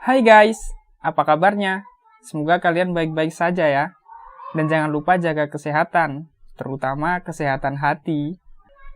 Hai guys, apa kabarnya? Semoga kalian baik-baik saja ya. Dan jangan lupa jaga kesehatan, terutama kesehatan hati.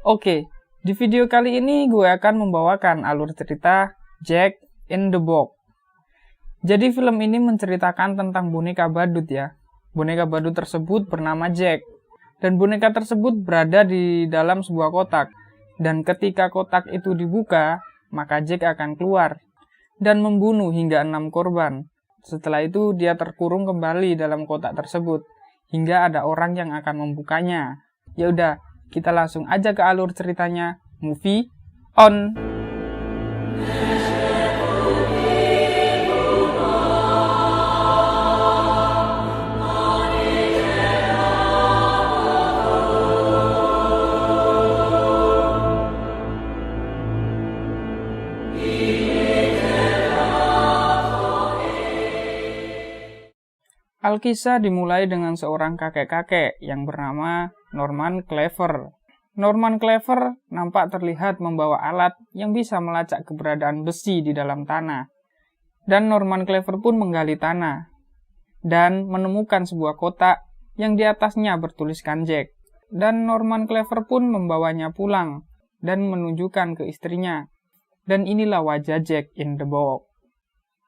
Oke, di video kali ini gue akan membawakan alur cerita Jack in the Box. Jadi film ini menceritakan tentang boneka badut ya. Boneka badut tersebut bernama Jack. Dan boneka tersebut berada di dalam sebuah kotak. Dan ketika kotak itu dibuka, maka Jack akan keluar dan membunuh hingga 6 korban. Setelah itu dia terkurung kembali dalam kotak tersebut hingga ada orang yang akan membukanya. Ya udah, kita langsung aja ke alur ceritanya. Movie on. Alkisah dimulai dengan seorang kakek-kakek yang bernama Norman Clever. Norman Clever nampak terlihat membawa alat yang bisa melacak keberadaan besi di dalam tanah. Dan Norman Clever pun menggali tanah dan menemukan sebuah kotak yang di atasnya bertuliskan Jack. Dan Norman Clever pun membawanya pulang dan menunjukkan ke istrinya. Dan inilah wajah Jack in the Box.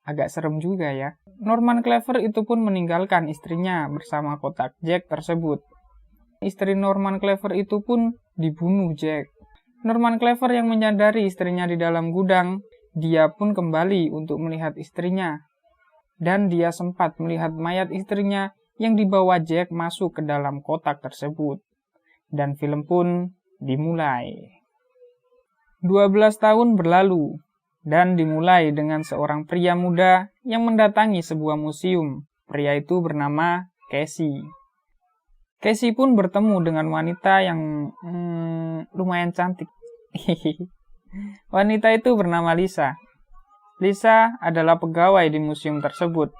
Agak serem juga ya. Norman Clever itu pun meninggalkan istrinya bersama kotak Jack tersebut. Istri Norman Clever itu pun dibunuh Jack. Norman Clever yang menyadari istrinya di dalam gudang, dia pun kembali untuk melihat istrinya. Dan dia sempat melihat mayat istrinya yang dibawa Jack masuk ke dalam kotak tersebut. Dan film pun dimulai. 12 tahun berlalu. Dan dimulai dengan seorang pria muda yang mendatangi sebuah museum. Pria itu bernama Casey. Casey pun bertemu dengan wanita yang lumayan cantik. Wanita itu bernama Lisa. Lisa adalah pegawai di museum tersebut.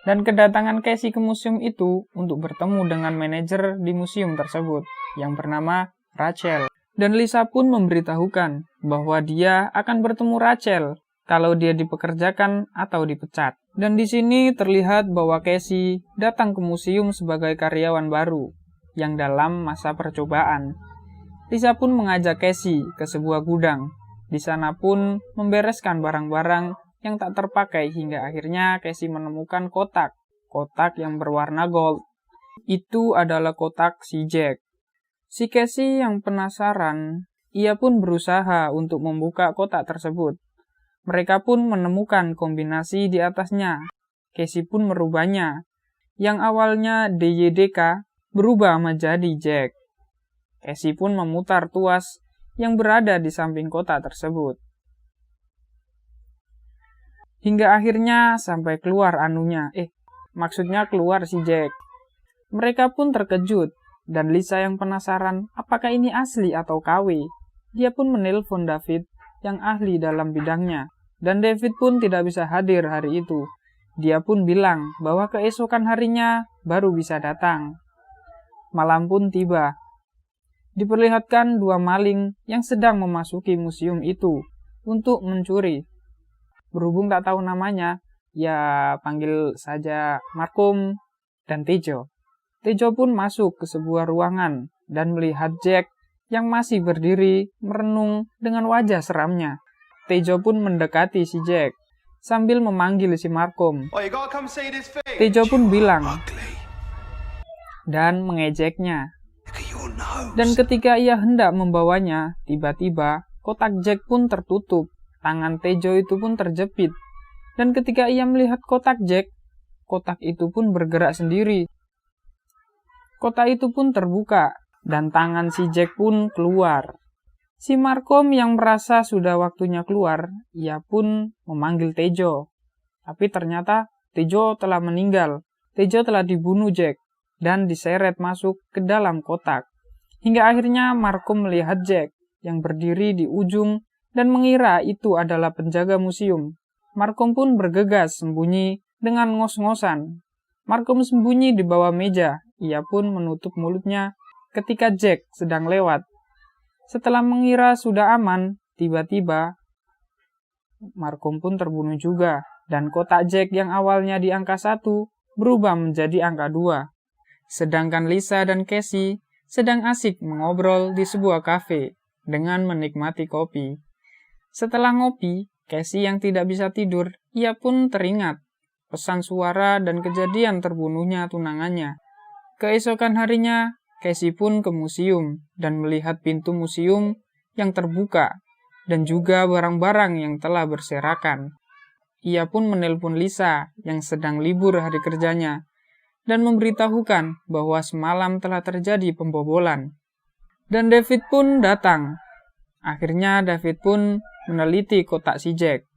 Dan kedatangan Casey ke museum itu untuk bertemu dengan manajer di museum tersebut yang bernama Rachel. Dan Lisa pun memberitahukan bahwa dia akan bertemu Rachel kalau dia dipekerjakan atau dipecat. Dan di sini terlihat bahwa Casey datang ke museum sebagai karyawan baru yang dalam masa percobaan. Lisa pun mengajak Casey ke sebuah gudang. Di sana pun membereskan barang-barang yang tak terpakai hingga akhirnya Casey menemukan kotak yang berwarna gold. Itu adalah kotak si Jack. Si Casey yang penasaran, ia pun berusaha untuk membuka kotak tersebut. Mereka pun menemukan kombinasi di atasnya. Casey pun merubahnya. Yang awalnya DYDK berubah menjadi Jack. Casey pun memutar tuas yang berada di samping kotak tersebut. Hingga akhirnya sampai keluar maksudnya keluar si Jack. Mereka pun terkejut. Dan Lisa yang penasaran apakah ini asli atau KW. Dia pun menelpon David yang ahli dalam bidangnya. Dan David pun tidak bisa hadir hari itu. Dia pun bilang bahwa keesokan harinya baru bisa datang. Malam pun tiba. Diperlihatkan 2 maling yang sedang memasuki museum itu untuk mencuri. Berhubung tak tahu namanya, ya panggil saja Markum dan Tejo. Tejo pun masuk ke sebuah ruangan dan melihat Jack yang masih berdiri merenung dengan wajah seramnya. Tejo pun mendekati si Jack sambil memanggil si Markum. Tejo pun bilang dan mengejeknya. Dan ketika ia hendak membawanya, tiba-tiba kotak Jack pun tertutup. Tangan Tejo itu pun terjepit. Dan ketika ia melihat kotak Jack, kotak itu pun bergerak sendiri. Kotak itu pun terbuka, dan tangan si Jack pun keluar. Si Markom yang merasa sudah waktunya keluar, ia pun memanggil Tejo. Tapi ternyata Tejo telah meninggal. Tejo telah dibunuh Jack, dan diseret masuk ke dalam kotak. Hingga akhirnya Markom melihat Jack, yang berdiri di ujung, dan mengira itu adalah penjaga museum. Markom pun bergegas sembunyi dengan ngos-ngosan. Markom sembunyi di bawah meja. Ia pun menutup mulutnya ketika Jack sedang lewat. Setelah mengira sudah aman, tiba-tiba Markom pun terbunuh juga. dan kotak Jack yang awalnya di angka 1 berubah menjadi angka 2. Sedangkan Lisa dan Casey sedang asik mengobrol di sebuah kafe dengan menikmati kopi. Setelah ngopi, Casey yang tidak bisa tidur, ia pun teringat pesan suara dan kejadian terbunuhnya tunangannya. Keesokan harinya, Casey pun ke museum dan melihat pintu museum yang terbuka dan juga barang-barang yang telah berserakan. Ia pun menelpon Lisa yang sedang libur hari kerjanya dan memberitahukan bahwa semalam telah terjadi pembobolan. Dan David pun datang. Akhirnya David pun meneliti kotak si Jack.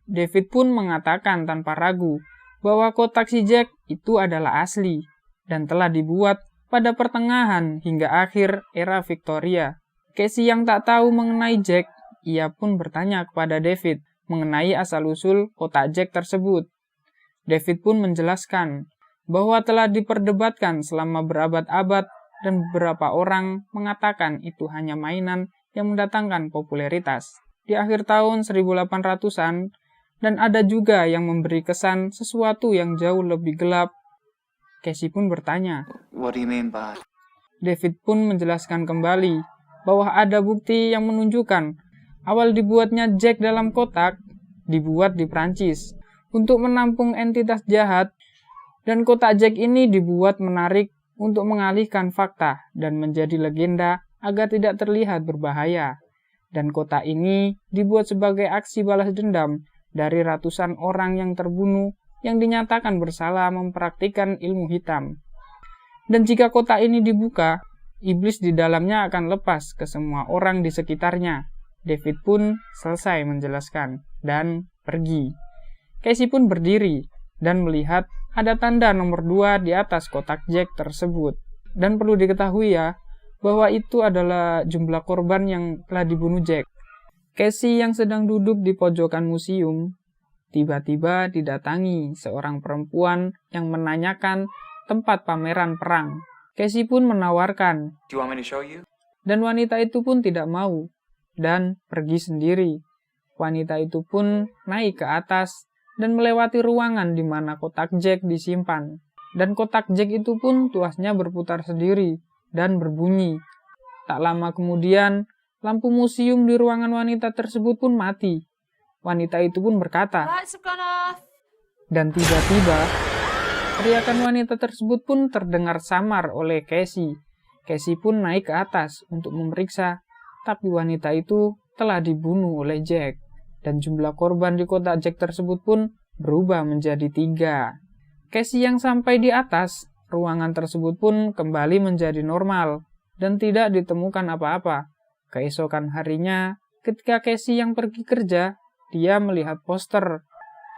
David pun mengatakan tanpa ragu bahwa kotak si Jack itu adalah asli dan telah dibuat pada pertengahan hingga akhir era Victoria. Casey yang tak tahu mengenai Jack, ia pun bertanya kepada David mengenai asal-usul kotak Jack tersebut. David pun menjelaskan bahwa telah diperdebatkan selama berabad-abad dan beberapa orang mengatakan itu hanya mainan yang mendatangkan popularitas di akhir tahun 1800-an, dan ada juga yang memberi kesan sesuatu yang jauh lebih gelap. Casey pun bertanya, What do you mean by? David pun menjelaskan kembali bahwa ada bukti yang menunjukkan awal dibuatnya Jack dalam kotak dibuat di Prancis untuk menampung entitas jahat, dan kotak Jack ini dibuat menarik untuk mengalihkan fakta dan menjadi legenda agar tidak terlihat berbahaya. Dan kotak ini dibuat sebagai aksi balas dendam dari ratusan orang yang terbunuh yang dinyatakan bersalah mempraktikkan ilmu hitam. Dan jika kotak ini dibuka, iblis di dalamnya akan lepas ke semua orang di sekitarnya. David pun selesai menjelaskan dan pergi. Casey pun berdiri dan melihat ada tanda nomor 2 di atas kotak Jack tersebut. Dan perlu diketahui ya, bahwa itu adalah jumlah korban yang telah dibunuh Jack. Casey yang sedang duduk di pojokan museum, tiba-tiba didatangi seorang perempuan yang menanyakan tempat pameran perang. Casey pun menawarkan, Do you want me to show you? dan wanita itu pun tidak mau, dan pergi sendiri. Wanita itu pun naik ke atas dan melewati ruangan di mana kotak Jack disimpan. Dan kotak Jack itu pun tuasnya berputar sendiri dan berbunyi. Tak lama kemudian, lampu museum di ruangan wanita tersebut pun mati. Wanita itu pun berkata, Lights have gone off. dan tiba-tiba, teriakan wanita tersebut pun terdengar samar oleh Casey. Casey pun naik ke atas untuk memeriksa, tapi wanita itu telah dibunuh oleh Jack. Dan jumlah korban di kotak Jack tersebut pun berubah menjadi 3. Casey yang sampai di atas, ruangan tersebut pun kembali menjadi normal dan tidak ditemukan apa-apa. Keesokan harinya, ketika Casey yang pergi kerja, dia melihat poster.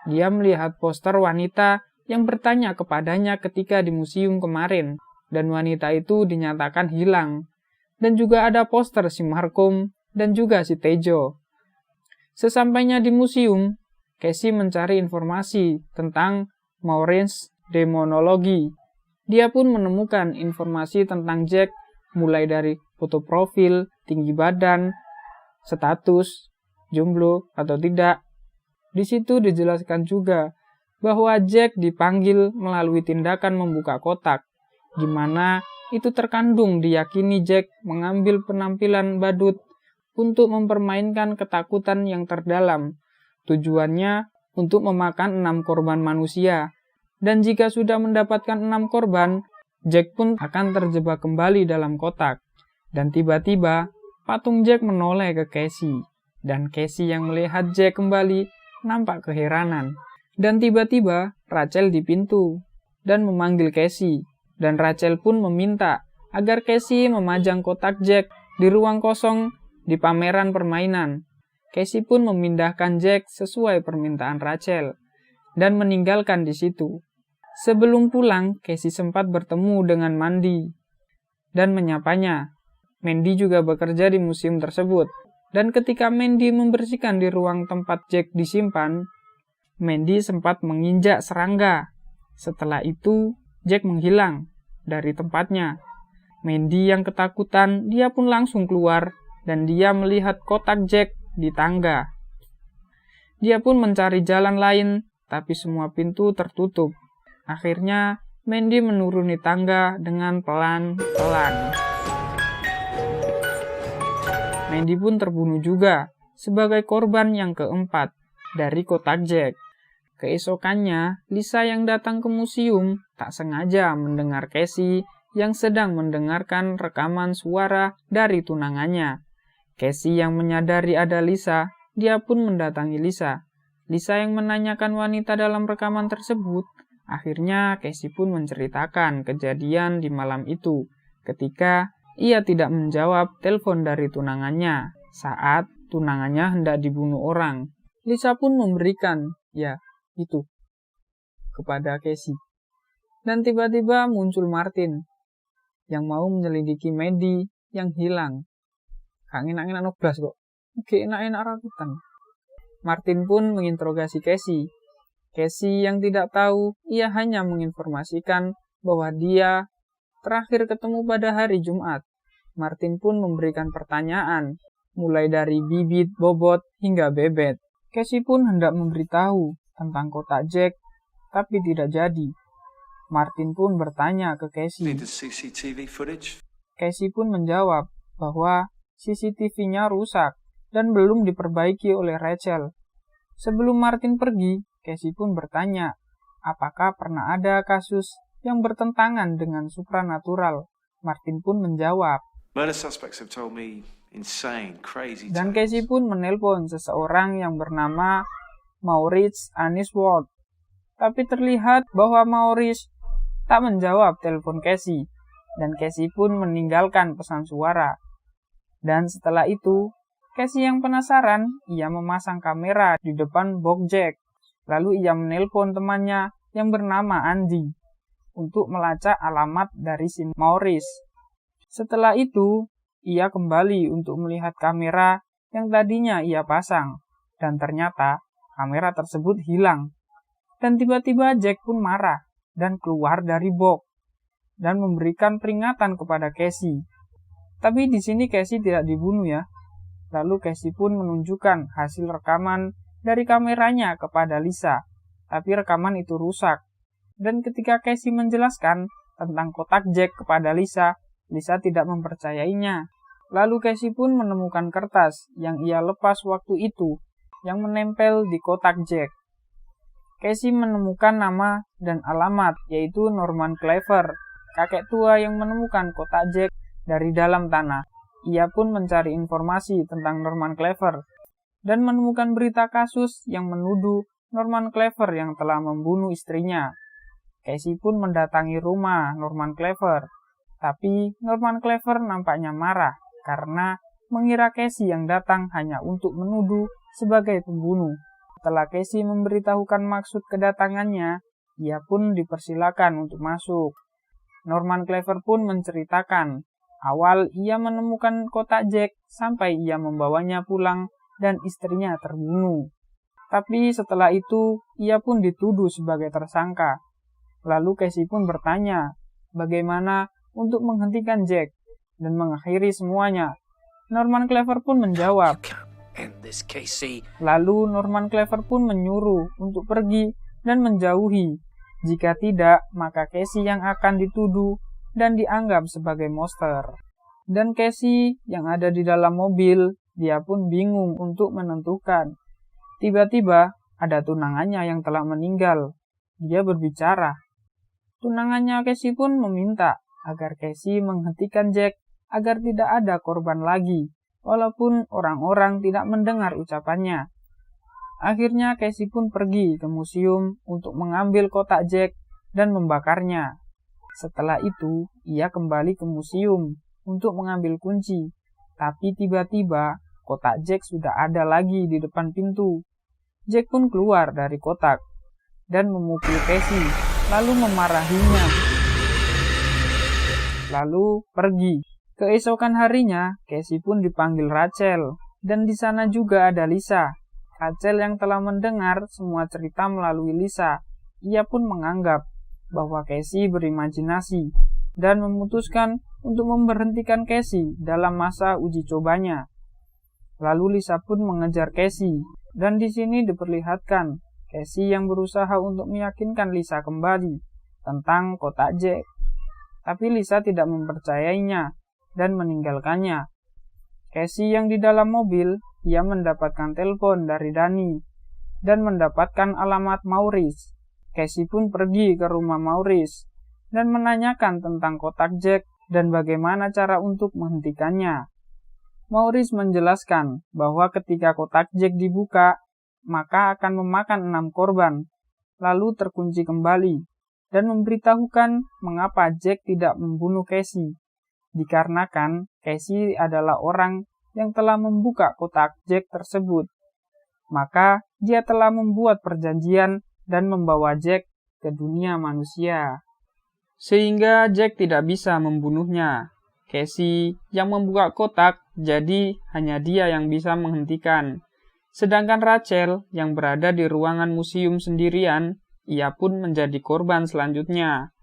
Dia melihat poster wanita yang bertanya kepadanya ketika di museum kemarin, dan wanita itu dinyatakan hilang. Dan juga ada poster si Markham dan juga si Tejo. Sesampainya di museum, Casey mencari informasi tentang Maurice demonologi. Dia pun menemukan informasi tentang Jack, mulai dari foto profil, tinggi badan, status, jomblo atau tidak. Di situ dijelaskan juga bahwa Jack dipanggil melalui tindakan membuka kotak, di mana itu terkandung diyakini Jack mengambil penampilan badut untuk mempermainkan ketakutan yang terdalam. Tujuannya untuk memakan 6 korban manusia. Dan jika sudah mendapatkan 6 korban, Jack pun akan terjebak kembali dalam kotak. Dan tiba-tiba, patung Jack menoleh ke Casey. Dan Casey yang melihat Jack kembali nampak keheranan. Dan tiba-tiba, Rachel di pintu dan memanggil Casey. Dan Rachel pun meminta agar Casey memajang kotak Jack di ruang kosong di pameran permainan. Casey pun memindahkan Jack sesuai permintaan Rachel dan meninggalkan di situ. Sebelum pulang, Casey sempat bertemu dengan Mandy dan menyapanya. Mandy juga bekerja di museum tersebut. Dan ketika Mandy membersihkan di ruang tempat Jack disimpan, Mandy sempat menginjak serangga. Setelah itu, Jack menghilang dari tempatnya. Mandy yang ketakutan, dia pun langsung keluar dan dia melihat kotak Jack di tangga. Dia pun mencari jalan lain, tapi semua pintu tertutup. Akhirnya, Mandy menuruni tangga dengan pelan-pelan. Mandy pun terbunuh juga, sebagai korban yang keempat dari kotak Jack. Keesokannya, Lisa yang datang ke museum tak sengaja mendengar Casey yang sedang mendengarkan rekaman suara dari tunangannya. Casey yang menyadari ada Lisa, dia pun mendatangi Lisa. Lisa yang menanyakan wanita dalam rekaman tersebut. Akhirnya Casey pun menceritakan kejadian di malam itu ketika ia tidak menjawab telepon dari tunangannya saat tunangannya hendak dibunuh orang. Lisa pun memberikan, itu, kepada Casey. Dan tiba-tiba muncul Martin yang mau menyelidiki Mandy yang hilang. Gak enak-enak noblas kok. Oke, enak-enak rakutan. Martin pun menginterogasi Casey. Casey yang tidak tahu, ia hanya menginformasikan bahwa dia terakhir ketemu pada hari Jumat. Martin pun memberikan pertanyaan, mulai dari bibit, bobot, hingga bebet. Casey pun hendak memberitahu tentang kotak Jack, tapi tidak jadi. Martin pun bertanya ke Casey. Need the CCTV footage? Casey pun menjawab bahwa CCTV-nya rusak dan belum diperbaiki oleh Rachel. Sebelum Martin pergi, Casey pun bertanya, apakah pernah ada kasus yang bertentangan dengan supranatural? Martin pun menjawab. Murder suspects have told me insane, crazy Dan tales. Casey pun menelpon seseorang yang bernama Maurice Anisworth. Tapi terlihat bahwa Maurice tak menjawab telepon Casey, dan Casey pun meninggalkan pesan suara. Dan setelah itu, Casey yang penasaran, ia memasang kamera di depan box Jack. Lalu ia menelpon temannya yang bernama Andy untuk melacak alamat dari si Maurice. Setelah itu, ia kembali untuk melihat kamera yang tadinya ia pasang. Dan ternyata, kamera tersebut hilang. Dan tiba-tiba Jack pun marah dan keluar dari box dan memberikan peringatan kepada Casey. Tapi di sini Casey tidak dibunuh ya. Lalu Casey pun menunjukkan hasil rekaman dari kameranya kepada Lisa. Tapi rekaman itu rusak. Dan ketika Casey menjelaskan tentang kotak Jack kepada Lisa, Lisa tidak mempercayainya. Lalu Casey pun menemukan kertas yang ia lepas waktu itu yang menempel di kotak Jack. Casey menemukan nama dan alamat, yaitu Norman Cleaver, kakek tua yang menemukan kotak Jack dari dalam tanah. Ia pun mencari informasi tentang Norman Cleaver dan menemukan berita kasus yang menuduh Norman Cleaver yang telah membunuh istrinya. Casey pun mendatangi rumah Norman Cleaver, tapi Norman Cleaver nampaknya marah karena mengira Casey yang datang hanya untuk menuduh sebagai pembunuh. Setelah Casey memberitahukan maksud kedatangannya, ia pun dipersilakan untuk masuk. Norman Cleaver pun menceritakan awal ia menemukan kotak Jack sampai ia membawanya pulang dan istrinya terbunuh. Tapi setelah itu, ia pun dituduh sebagai tersangka. Lalu Casey pun bertanya, bagaimana untuk menghentikan Jack dan mengakhiri semuanya. Norman Cleaver pun menjawab. Lalu Norman Cleaver pun menyuruh untuk pergi dan menjauhi. Jika tidak, maka Casey yang akan dituduh dan dianggap sebagai monster. Dan Casey yang ada di dalam mobil, dia pun bingung untuk menentukan. Tiba-tiba ada tunangannya yang telah meninggal. Dia berbicara. Tunangannya Casey pun meminta agar Casey menghentikan Jack agar tidak ada korban lagi, walaupun orang-orang tidak mendengar ucapannya. Akhirnya Casey pun pergi ke museum untuk mengambil kotak Jack dan membakarnya. Setelah itu, ia kembali ke museum untuk mengambil kunci. Tapi tiba-tiba, kotak Jack sudah ada lagi di depan pintu. Jack pun keluar dari kotak dan memukul Casey, lalu memarahinya. Lalu pergi. Keesokan harinya, Casey pun dipanggil Rachel, dan di sana juga ada Lisa. Rachel yang telah mendengar semua cerita melalui Lisa, ia pun menganggap bahwa Casey berimajinasi dan memutuskan untuk memberhentikan Casey dalam masa uji cobanya. Lalu Lisa pun mengejar Casey Dan di sini diperlihatkan Casey yang berusaha untuk meyakinkan Lisa kembali tentang kotak Jack. Tapi Lisa tidak mempercayainya dan meninggalkannya. Casey yang di dalam mobil, ia mendapatkan telepon dari Danny dan mendapatkan alamat Maurice. Casey pun pergi ke rumah Maurice dan menanyakan tentang kotak Jack dan bagaimana cara untuk menghentikannya. Maurice menjelaskan bahwa ketika kotak Jack dibuka, maka akan memakan 6 korban, lalu terkunci kembali, dan memberitahukan mengapa Jack tidak membunuh Casey. Dikarenakan Casey adalah orang yang telah membuka kotak Jack tersebut. Maka dia telah membuat perjanjian dan membawa Jack ke dunia manusia. Sehingga Jack tidak bisa membunuhnya. Casey yang membuka kotak, jadi hanya dia yang bisa menghentikan. Sedangkan Rachel yang berada di ruangan museum sendirian, ia pun menjadi korban selanjutnya.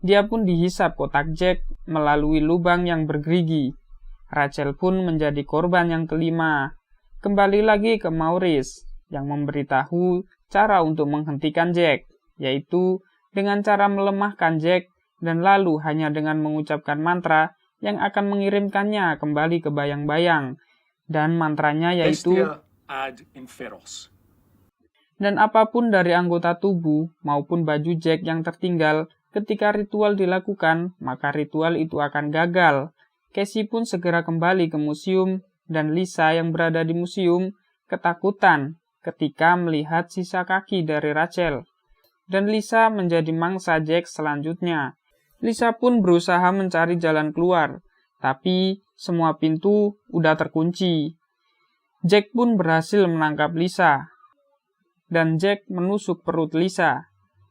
Dia pun dihisap kotak Jack melalui lubang yang bergerigi. Rachel pun menjadi korban yang kelima. Kembali lagi ke Maurice yang memberitahu cara untuk menghentikan Jack, yaitu dengan cara melemahkan Jack dan lalu hanya dengan mengucapkan mantra yang akan mengirimkannya kembali ke bayang-bayang. Dan mantranya yaitu ad inferos. Dan apapun dari anggota tubuh maupun baju Jack yang tertinggal ketika ritual dilakukan, maka ritual itu akan gagal. Casey pun segera kembali ke museum dan Lisa yang berada di museum ketakutan ketika melihat sisa kaki dari Rachel. Dan Lisa menjadi mangsa Jack selanjutnya. Lisa pun berusaha mencari jalan keluar, tapi semua pintu udah terkunci. Jack pun berhasil menangkap Lisa, dan Jack menusuk perut Lisa.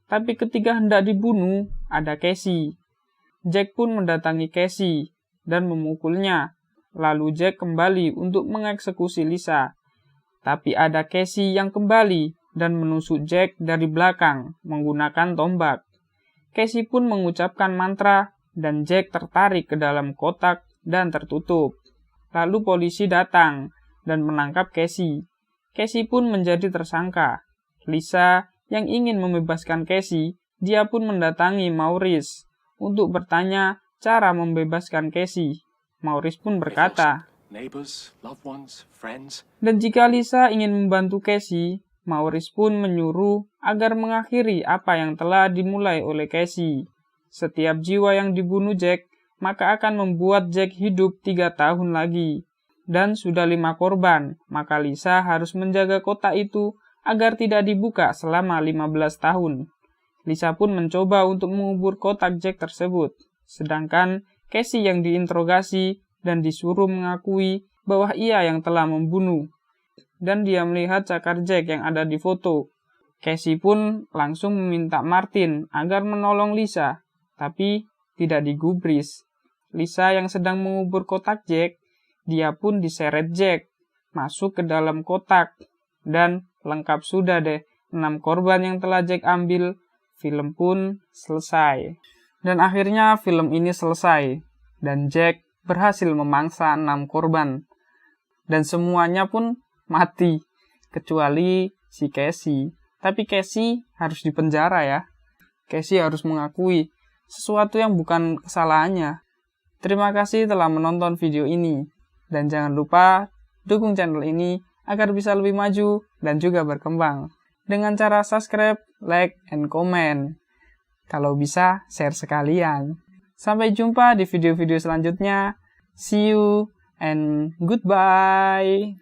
Tapi ketika hendak dibunuh, ada Casey. Jack pun mendatangi Casey dan memukulnya. Lalu Jack kembali untuk mengeksekusi Lisa. Tapi ada Casey yang kembali dan menusuk Jack dari belakang menggunakan tombak. Casey pun mengucapkan mantra dan Jack tertarik ke dalam kotak dan tertutup. Lalu polisi datang dan menangkap Casey. Casey pun menjadi tersangka. Lisa yang ingin membebaskan Casey, dia pun mendatangi Maurice untuk bertanya cara membebaskan Casey. Maurice pun berkata, Neighbors, loved ones, friends. dan jika Lisa ingin membantu Casey, Maurice pun menyuruh agar mengakhiri apa yang telah dimulai oleh Casey. Setiap jiwa yang dibunuh Jack, maka akan membuat Jack hidup 3 tahun lagi. Dan sudah 5 korban, maka Lisa harus menjaga kotak itu agar tidak dibuka selama 15 tahun. Lisa pun mencoba untuk mengubur kotak Jack tersebut. Sedangkan Casey yang diinterogasi dan disuruh mengakui bahwa ia yang telah membunuh. Dan dia melihat cakar Jack yang ada di foto. Casey pun langsung meminta Martin agar menolong Lisa, tapi tidak digubris. Lisa yang sedang mengubur kotak Jack, dia pun diseret Jack masuk ke dalam kotak. Dan lengkap sudah deh 6 korban yang telah Jack ambil. Film pun selesai. Dan akhirnya film ini selesai. Dan Jack berhasil memangsa 6 korban. Dan semuanya pun mati. Kecuali si Casey. Tapi Casey harus dipenjara ya. Casey harus mengakui sesuatu yang bukan kesalahannya. Terima kasih telah menonton video ini. Dan jangan lupa dukung channel ini agar bisa lebih maju dan juga berkembang. Dengan cara subscribe, like, and comment. Kalau bisa, share sekalian. Sampai jumpa di video-video selanjutnya. See you and goodbye.